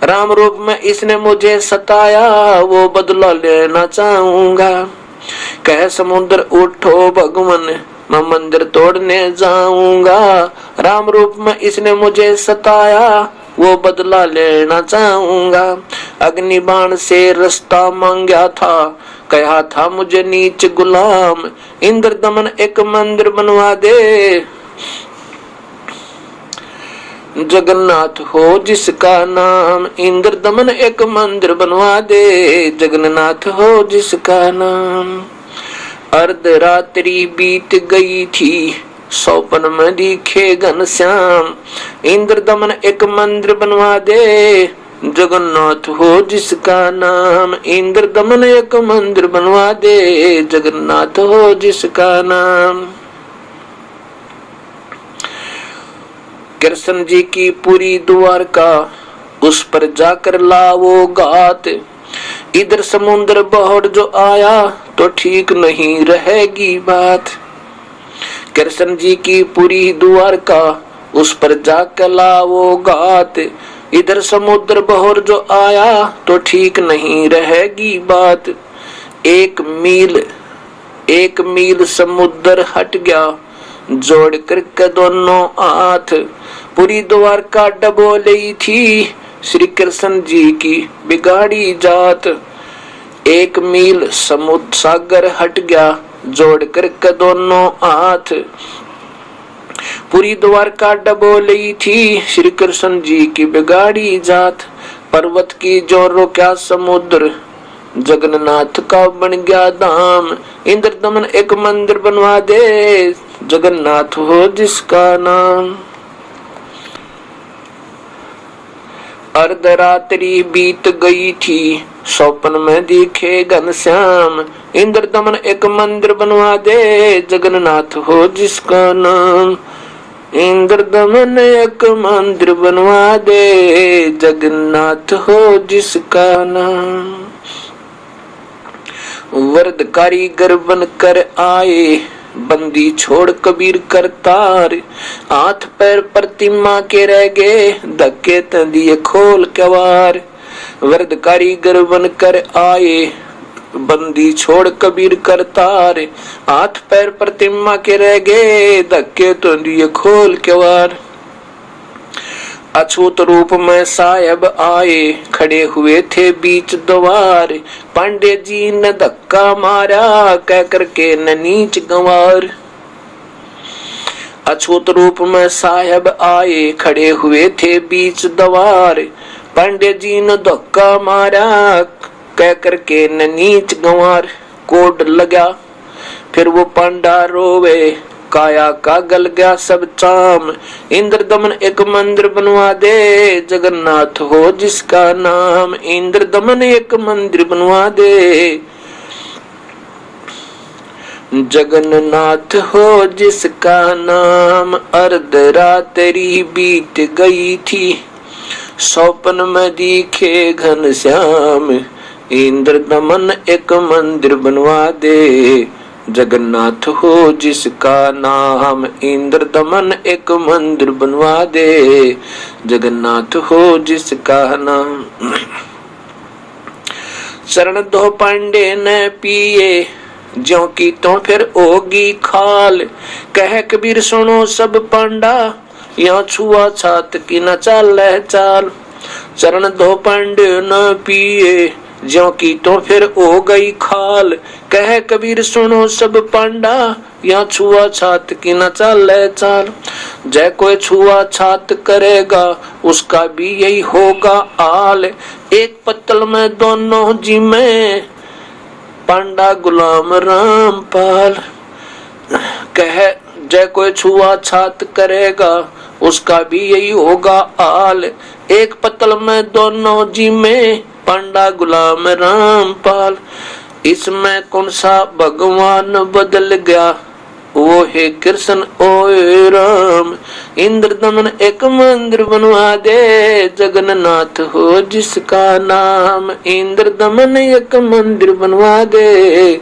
राम रूप में इसने मुझे सताया, वो बदला लेना चाहूंगा। कह समुद्र उठो भगवन, मैं मंदिर तोड़ने जाऊंगा। राम रूप में इसने मुझे सताया, वो बदला लेना चाहूंगा। अग्नि बाण से रास्ता मांगा था, कहा था मुझे नीच गुलाम। इंद्र दमन एक मंदिर बनवा दे, जगन्नाथ हो जिसका नाम। इंद्र दमन एक मंदिर बनवा दे, जगन्नाथ हो जिसका नाम। अर्धरात्रि बीत गई थी, सौपन में दिखे घनश्याम। इंद्र दमन एक मंदिर बनवा दे, जगन्नाथ हो जिसका नाम। इंद्र दमन एक मंदिर बनवा दे, जगन्नाथ हो जिसका नाम। कृष्ण जी की पूरी द्वारका, उस पर जाकर लाओ गात। इधर समुद्र बहुत जो आया, तो ठीक नहीं रहेगी बात। कृष्ण जी की पूरी द्वारका, उस पर जाकर लाओ गात। इधर समुद्र बहुत जो आया, तो ठीक नहीं रहेगी बात। एक मील समुद्र हट गया, जोड़ करके दोनों हाथ। पूरी द्वारका डबोली थी, श्री कृष्ण जी की बिगाड़ी जात। एक मील समुद्र सागर हट गया, जोड़ करके दोनों हाथ। पूरी द्वारका डबोली थी, श्री कृष्ण जी की बिगाड़ी जात। पर्वत की जो रोका समुद्र, जगन्नाथ का बन गया धाम। इंद्र दमन एक मंदिर बनवा दे, जगन्नाथ हो जिसका नाम। अर्धरात्रि बीत गई थी, सौपन में दिखे घनश्याम। इंद्र दमन एक मंदिर बनवा दे, जगन्नाथ हो जिसका नाम। इंद्र दमन एक मंदिर बनवा दे, जगन्नाथ हो जिसका नाम। वरद कारीगर बनकर आए, बंदी छोड़ कबीर करतार। हाथ पैर प्रतिमा के रह गए, धक्के तंदिए खोल कवार। वरद कारीगर बनकर आए, बंदी छोड़ कबीर करतार। हाथ पैर प्रतिमा के रह गए, धक्के तंदिए खोल कवार। अछूत रूप में साहेब आए, खड़े हुए थे बीच द्वार। पांडे जी ने धक्का मारा, कह करके न नीच गंवार। अछूत रूप में साहेब आए, खड़े हुए थे बीच द्वार। पांडे जी ने धक्का मारा, कह करके न नीच गंवार। कोड लगा फिर वो पांडा रोवे, काया का गल गया सब चाम। इंद्र दमन एक मंदिर बनवा दे, जगन्नाथ हो जिसका नाम। इंद्र दमन एक मंदिर बनवा दे, जगन्नाथ हो जिसका नाम। अर्धरात्रि बीत गई थी, सौपन में दिखे घनश्याम। इंद्र दमन एक मंदिर बनवा दे, जगन्नाथ हो जिसका नाम। इंद्र दमन एक मंदिर बनवा दे, जगन्नाथ हो जिसका नाम। चरण दो पांडे ने पिए, ज्यों की तो फिर होगी खाल। कह कबीर सुनो सब पांडा, यहाँ छुआ छात की न चाल चाल। चरण दो पांडे न पिए, ज्यों की तो फिर हो गई खाल। कह कबीर सुनो सब पांडा, यहाँ छुआ छात की न चाल चाल। जय कोई छुआ छात करेगा, उसका भी यही होगा हाल। एक पत्तल में दोनों जी में, पांडा गुलाम रामपाल। कह जय कोई छुआ छात करेगा, उसका भी यही होगा हाल। एक पत्तल में दोनों जी में, पांडा गुलाम रामपाल। इसमें कौन सा भगवान बदल गया, वो हे कृष्ण ओए राम, इंद्र दमन एक मंदिर बनवा दे, जगन्नाथ हो जिसका नाम। इंद्र दमन एक मंदिर बनवा दे,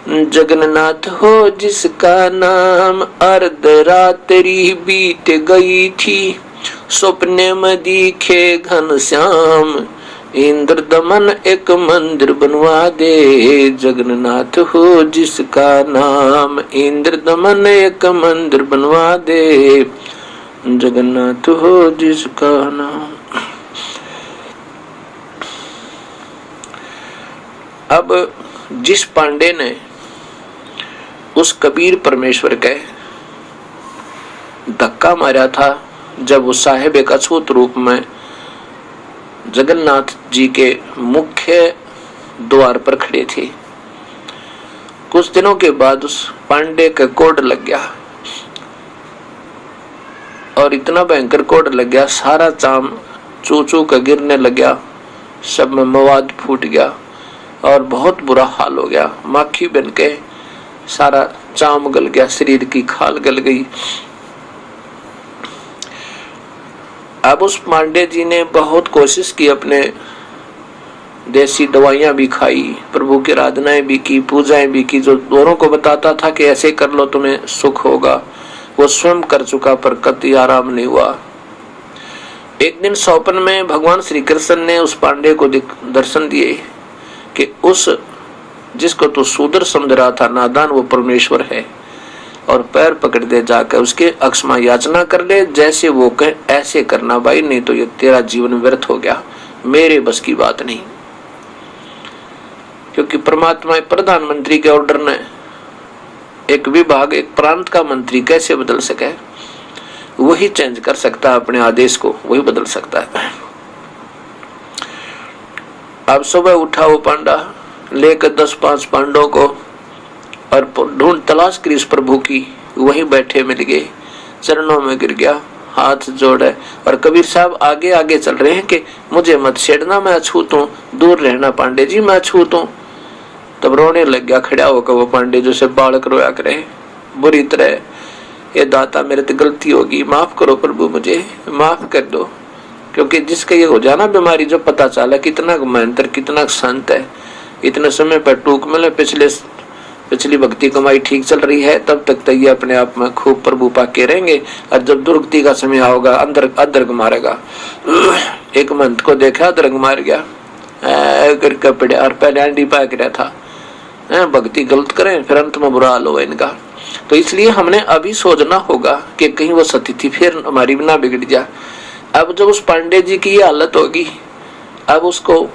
जगन्नाथ हो जिसका नाम। अर्ध रात्रि बीत गई थी, स्वप्ने में दिखे घनश्याम। इंद्र दमन एक मंदिर बनवा दे, जगन्नाथ हो जिसका नाम। इंद्र दमन एक मंदिर बनवा दे, जगन्नाथ हो जिसका नाम। अब जिस पांडे ने उस कबीर परमेश्वर के धक्का मारा था, जब वो साहेब एक अछूत रूप में जगन्नाथ जी के मुख्य द्वार पर खड़े थे, कुछ दिनों के बाद उस पांडे का कोड लग गया, और इतना भयंकर कोड लग गया, सारा चाम चू चू का गिरने लग गया, सब में मवाद फूट गया और बहुत बुरा हाल हो गया। माखी बन के सारा चाम गल गया, शरीर की खाल गल गई। अब उस पांडे जी ने बहुत कोशिश की, अपने देसी दवाइयां भी खाई, प्रभु की आराधनाएं भी की, पूजाएं भी की, जो दोनों को बताता था कि ऐसे कर लो तुम्हें सुख होगा, वो स्वयं कर चुका, पर कति आराम नहीं हुआ। एक दिन स्वप्न में भगवान श्री कृष्ण ने उस पांडे को दर्शन दिए कि उस जिसको तू शूद्र समझ रहा था, नादान, वो परमेश्वर है, और पैर पकड़ दे, जाकर उसके अक्षमा याचना कर ले, जैसे वो कहे ऐसे करना भाई, नहीं तो ये तेरा जीवन व्यर्थ हो गया, मेरे बस की बात नहीं। क्योंकि परमात्मा प्रधानमंत्री के ऑर्डर ने एक विभाग, एक प्रांत का मंत्री कैसे बदल सके? वही चेंज कर सकता है, अपने आदेश को वही बदल सकता है। अब सुबह उठा वो पांडा, लेकर 10-5 पांडवों को, और ढूंढ तलाश करी उस प्रभु की, वहीं बैठे मिल गए, चरणों में गिर गया, हाथ जोड़े, और कबीर साहब आगे आगे चल रहे हैं कि मुझे मत छेड़ना, मैं अछूत हूं, दूर रहना पांडे जी, मैं अछूत हूं। तब रोने लग गया खड़ा होकर वो पांडे, जो से बालक रोया करे बुरी तरह, ये दाता मेरे तो गलती होगी, माफ करो प्रभु, मुझे माफ कर दो। क्योंकि जिसका ये हो जाना बीमारी, जो पता चला कितना मंत्र, कितना संत है, इतने समय पर टूक मिले, पिछली भक्ति कमाई ठीक चल रही है, तब तक तो ये अपने आप में खूब प्रभु पाके रहेंगे, और जब दुर्गति का समय आओगा अंदर अदरग मारेगा। एक मंत्र को देखा, अदरग मार गया करके पड़े, और पहले अंडी पाक रहा था, भक्ति गलत करें फिर अंत में बुरा हाल हो इनका। तो इसलिए हमने अभी सोचना होगा कि कहीं वो सतिथि फिर हमारी ना बिगड़ जाए। अब जब उस पांडे जी की ये हालत होगी, अब उसको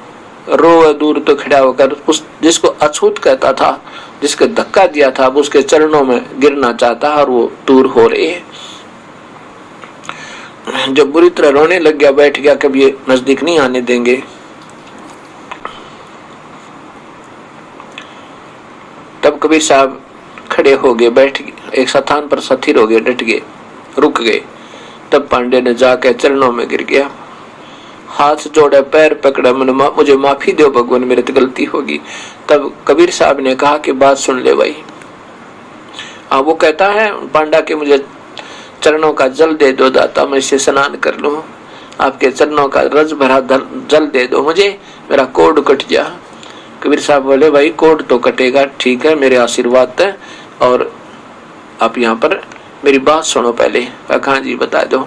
रो दूर तो खड़ा होकर, उस जिसको अछूत कहता था, जिसके धक्का दिया था, अब उसके चरणों में गिरना चाहता, और वो दूर हो रहे हैं। जब बुरी तरह रोने लग गया, बैठ गया, कभी ये नजदीक नहीं आने देंगे। तब कबीर साहब खड़े हो गए, बैठ गए, एक स्थान पर स्थिर हो गए, डट गए, रुक गए। तब पांडे ने जाकर चरणों में गिर गया, हाथ जोड़े, पैर पकड़ा, मुझे माफी दो भगवान, मेरे तो गलती होगी। तब कबीर साहब ने कहा कि बात सुन ले भाई। वो कहता है पांडा के मुझे चरणों का जल दे दो दाता, मैं इसे स्नान कर लूं, आपके चरणों का रज भरा जल दे दो मुझे, मेरा कोड कट जा। कबीर साहब बोले भाई कोड तो कटेगा, ठीक है, मेरे आशीर्वाद है, और आप यहाँ पर मेरी बात सुनो पहले। कहा जी बता दो।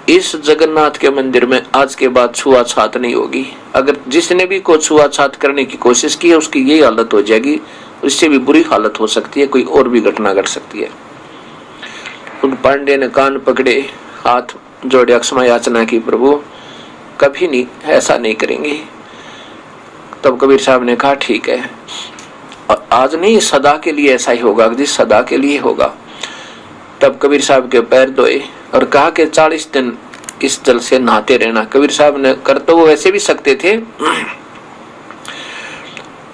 इस जगन्नाथ के मंदिर में आज के बाद छुआछात नहीं होगी। अगर जिसने भी को छुआछात करने की कोशिश की है, उसकी यही हालत हो जाएगी, उससे भी बुरी हालत हो सकती है, कोई और भी घटना घट सकती है। उन पांडे ने कान पकड़े, हाथ जोड़े, अक्षमा याचना की, प्रभु कभी नहीं ऐसा नहीं करेंगे। तब कबीर साहब ने कहा ठीक है, और आज नहीं सदा के लिए ऐसा ही होगा, जिस सदा के लिए होगा। तब कबीर साहब के पैर धोए और कहा कि 40 दिन इस जल से नहाते रहना। कबीर साहब ने कर तो वो वैसे भी सकते थे,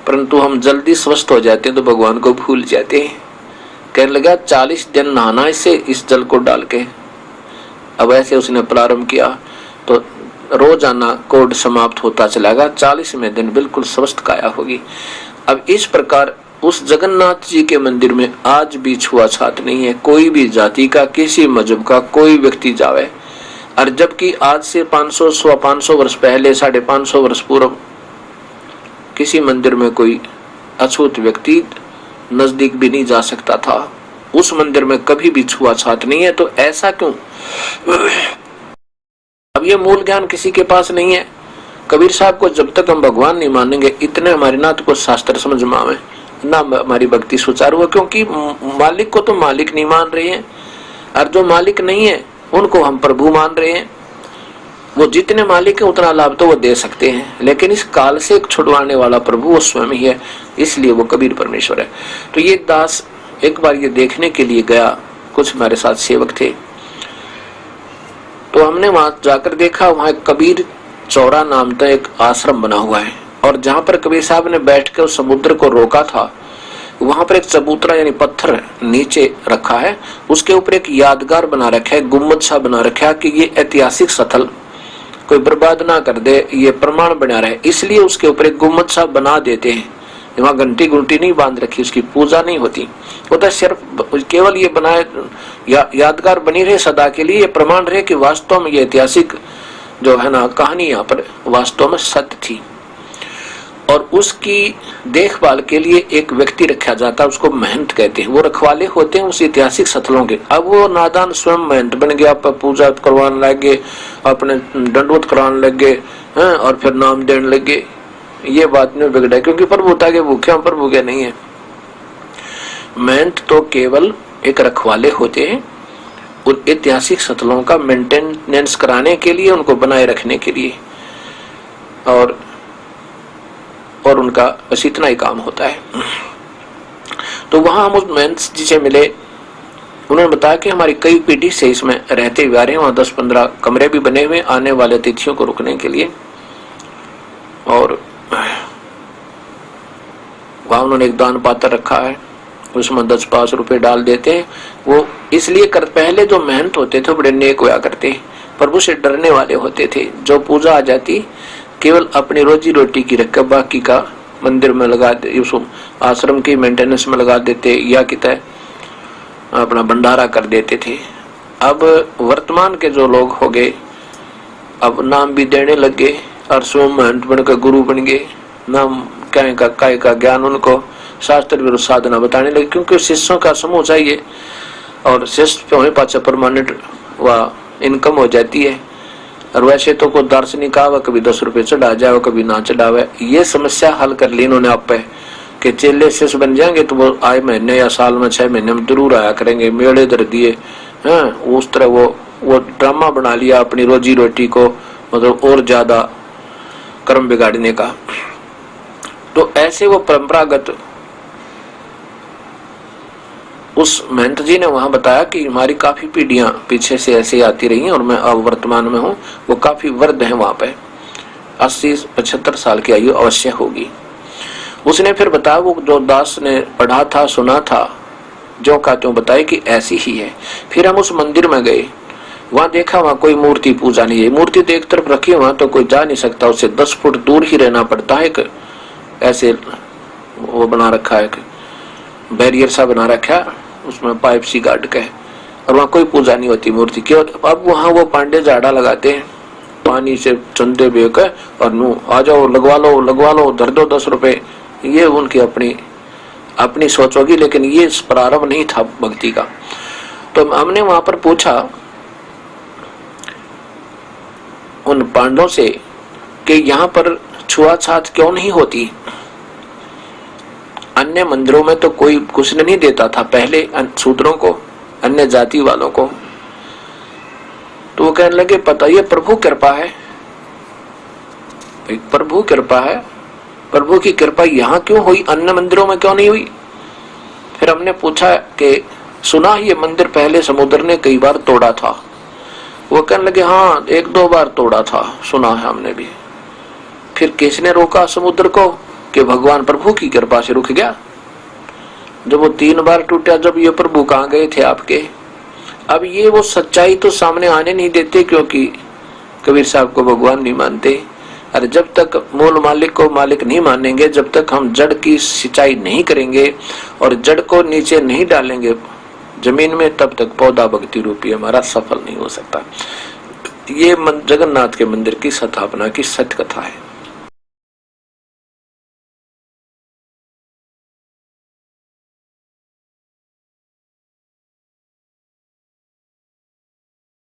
परंतु हम जल्दी स्वस्थ हो जाते हैं तो भगवान को भूल जाते हैं। कहने लगा 40 दिन नहाना इससे, इस जल को डाल के। अब ऐसे उसने प्रारंभ किया तो रोजाना कोड समाप्त होता चला गया, 40वें दिन बिल्कुल स्वस्थ काया होगी। अब इस प्रकार उस जगन्नाथ जी के मंदिर में आज भी छुआछात नहीं है। कोई भी जाति का, किसी मजहब का कोई व्यक्ति जावे, और जबकि आज से 500 वर्ष पहले, 550 वर्ष पूर्व किसी मंदिर में कोई अछूत व्यक्ति नजदीक भी नहीं जा सकता था। उस मंदिर में कभी भी छुआछात नहीं है। तो ऐसा क्यों? अब ये मूल ज्ञान किसी के पास नहीं है। कबीर साहब को जब तक हम भगवान नहीं मानेंगे, इतने हमारे ना तो कुछ शास्त्र समझ में आवे, ना हमारी भक्ति सुचारू है, क्योंकि मालिक को तो मालिक नहीं मान रहे हैं, और जो मालिक नहीं है उनको हम प्रभु मान रहे हैं। वो जितने मालिक है उतना लाभ तो वो दे सकते हैं, लेकिन इस काल से छुड़वाने वाला प्रभु वो स्वयं ही है, इसलिए वो कबीर परमेश्वर है। तो ये दास एक बार ये देखने के लिए गया, कुछ हमारे साथ सेवक थे, तो हमने वहां जाकर देखा, वहां कबीर चौरा नाम का एक आश्रम बना हुआ है, और जहां पर कबीर साहब ने बैठ कर उस समुद्र को रोका था, वहां पर एक चबूतरा यानी पत्थर नीचे रखा है, उसके ऊपर एक यादगार बना रखा है, गुम्बद सा बना रखा है कि ये ऐतिहासिक स्थल कोई बर्बाद ना कर दे, ये प्रमाण बना रहे, इसलिए उसके ऊपर एक गुम्बद सा बना देते हैं। वहां घंटी गुंटी नहीं बांध रखी, उसकी पूजा नहीं होती, वो तो सिर्फ केवल ये बनाए यादगार बनी रहे सदा के लिए, ये प्रमाण रहे कि वास्तव में ये ऐतिहासिक जो है ना कहानी यहाँ पर वास्तव में सत्य थी। और उसकी देखभाल के लिए एक व्यक्ति रखा जाता है, उसको महंत कहते हैं, वो रखवाले होते हैं उस ऐतिहासिक स्थलों के। अब वो नादान स्वयं महंत बन गया, पूजा करवाने लगे, अपने दंडवत कराने लगे, और फिर नाम देने लगे। ये बात नहीं बिगड़ा, क्योंकि प्रभुता के भूखे हम प्रभु के नहीं है। महंत तो केवल एक रखवाले होते हैं उन ऐतिहासिक स्थलों का मेंटेनेंस कराने के लिए, उनको बनाए रखने के लिए, और उनका बस इतना ही काम होता है। तो वहां हम उस महंत जी से मिले, उन्होंने बताया कि हमारी कई पीढ़ी से इसमें रहते हुए आ रहे हैं, वहां 10-15 कमरे भी बने हुए आने वाले अतिथियों को रुकने के लिए, और वहां उन्होंने एक दान पात्र रखा है, उसमें 10-5 रुपए डाल देते हैं। वो इसलिए पहले जो महंत होते थे बड़े नेक हुआ करते, प्रभु से डरने वाले होते थे। जो पूजा आ जाती केवल अपनी रोजी रोटी की रकम बाकी का मंदिर में लगा दे, उस आश्रम की मेंटेनेंस में लगा देते, या कितना अपना भंडारा कर देते थे। अब वर्तमान के जो लोग हो गए, अब नाम भी देने लगे, और स्वयं महंत बनकर गुरु बन गए, नाम काय का ज्ञान उनको शास्त्र विरुद्ध साधना बताने लगे, क्योंकि शिष्यों का समूह चाहिए, और शिष्य पे पाचा परमानेंट व इनकम हो जाती है। और वैसे तो कोई दार्शनिक आवा, कभी 10 रुपए चढ़ा जाए, कभी ना चढ़ावे। ये समस्या हल कर ली इन्होंने आप पे कि चेले शिष्य बन जाएंगे तो वो आए महीने या साल में 6 महीने में जरूर आया करेंगे, मेले धर दिए हैं, उस तरह वो ड्रामा बना लिया अपनी रोजी रोटी को, मतलब और ज्यादा कर्म बिगाड़ने का। तो ऐसे वो परंपरागत उस महंत जी ने वहां बताया कि हमारी काफी पीढ़ियां पीछे से ऐसे आती रही हैं, और मैं अब वर्तमान में हूँ। वो काफी वृद्ध हैं, वहां पे 80-75 साल की आयु अवश्य होगी। उसने फिर बताया, वो जो दास ने पढ़ा था सुना था, जो का त्यों बताया कि ऐसी ही है। फिर हम उस मंदिर में गए, वहां देखा वहां कोई मूर्ति पूजा नहीं है, मूर्ति तो एक तरफ रखी, वहां तो कोई जा नहीं सकता, उससे 10 फुट दूर ही रहना पड़ता है। ऐसे वो बना रखा है, बैरियर सा बना रखा है, उसमें पाइप सी गार्ड का है, और वहां कोई पूजा नहीं होती मूर्ति की। अब वहां वो पांडे झाड़ा लगाते हैं, पानी से चंदे बेकर, और नू आ जाओ लगवा लो, धर दो 10 रुपए। ये उनकी अपनी सोच होगी, लेकिन ये प्रारंभ नहीं था भक्ति का। तो हमने वहां पर पूछा उन पांडवों से कि यहाँ पर छुआछात क्यों नहीं होती? अन्य मंदिरों में तो कोई कुछ नहीं देता था पहले शूद्रों को, अन्य जाति वालों को। तो वो कहने लगे, पता ये प्रभु कृपा है, प्रभु कृपा है, प्रभु की कृपा यहाँ क्यों हुई, अन्य मंदिरों में क्यों नहीं हुई? फिर हमने पूछा कि सुना ये मंदिर पहले समुद्र ने कई बार तोड़ा था। वो कहने लगे, हाँ 1-2 बार तोड़ा था, सुना है हमने भी। फिर किसने रोका समुद्र को? कि भगवान प्रभु की कृपा से रुक गया। जब वो 3 बार टूटा, जब ये प्रभु कहाँ गए थे आपके? अब ये वो सच्चाई तो सामने आने नहीं देते, क्योंकि कबीर साहब को भगवान नहीं मानते। और जब तक मूल मालिक को मालिक नहीं मानेंगे, जब तक हम जड़ की सिंचाई नहीं करेंगे और जड़ को नीचे नहीं डालेंगे जमीन में, तब तक पौधा भक्ति रूपी हमारा सफल नहीं हो सकता। ये जगन्नाथ के मंदिर की स्थापना की सत्य कथा है।